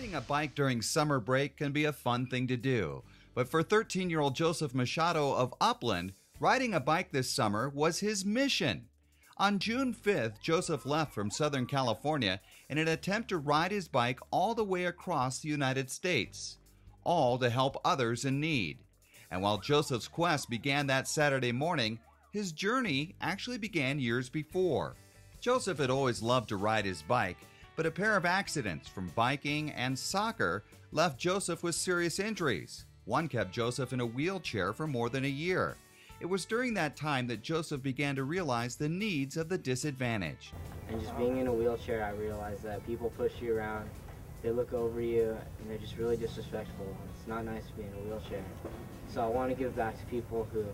Riding a bike during summer break can be a fun thing to do, but for 13-year-old Joseph Machado of Upland, riding a bike this summer was his mission. On June 5th, Joseph left from Southern California in an attempt to ride his bike all the way across the United States, all to help others in need. And while Joseph's quest began that Saturday morning, his journey actually began years before. Joseph had always loved to ride his bike, but a pair of accidents from biking and soccer left Joseph with serious injuries. One kept Joseph in a wheelchair for more than a year. It was during that time that Joseph began to realize the needs of the disadvantaged. And just being in a wheelchair, I realized that people push you around, they look over you, and they're just really disrespectful. It's not nice to be in a wheelchair. So I want to give back to people who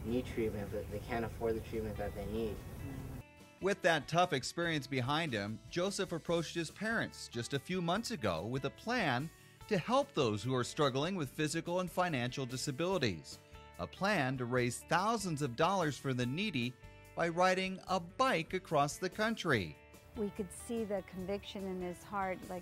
need treatment, but they can't afford the treatment that they need. With that tough experience behind him, Joseph approached his parents just a few months ago with a plan to help those who are struggling with physical and financial disabilities. A plan to raise thousands of dollars for the needy by riding a bike across the country. We could see the conviction in his heart, like,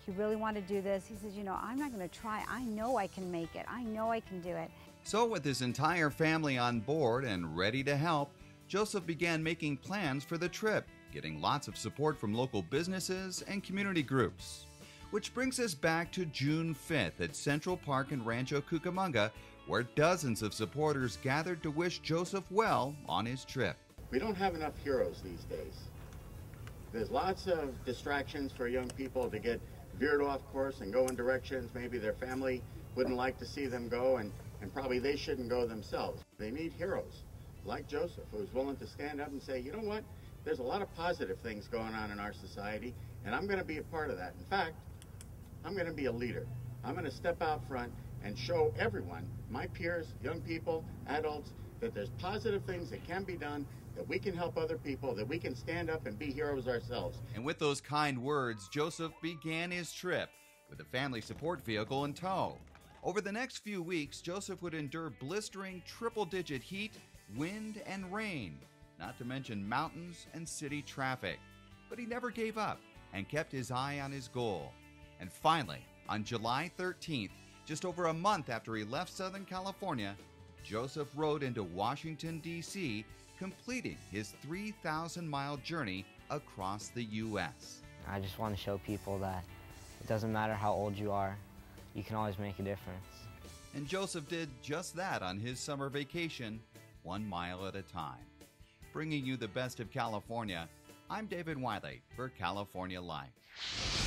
he really wanted to do this. He says, I'm not going to try. I know I can make it. I know I can do it. So with his entire family on board and ready to help, Joseph began making plans for the trip, getting lots of support from local businesses and community groups. Which brings us back to June 5th at Central Park in Rancho Cucamonga, where dozens of supporters gathered to wish Joseph well on his trip. We don't have enough heroes these days. There's lots of distractions for young people to get veered off course and go in directions maybe their family wouldn't like to see them go, and probably they shouldn't go themselves. They need heroes like Joseph, who's willing to stand up and say, you know what, there's a lot of positive things going on in our society, and I'm going to be a part of that. In fact, I'm going to be a leader. I'm going to step out front and show everyone, my peers, young people, adults, that there's positive things that can be done, that we can help other people, that we can stand up and be heroes ourselves. And with those kind words, Joseph began his trip with a family support vehicle in tow. Over the next few weeks, Joseph would endure blistering triple-digit heat, wind, and rain, not to mention mountains and city traffic. But he never gave up and kept his eye on his goal. And finally, on July 13th, just over a month after he left Southern California, Joseph rode into Washington, D.C., completing his 3,000-mile journey across the U.S. I just want to show people that it doesn't matter how old you are, you can always make a difference. And Joseph did just that on his summer vacation, 1 mile at a time. Bringing you the best of California, I'm David Wiley for California Life.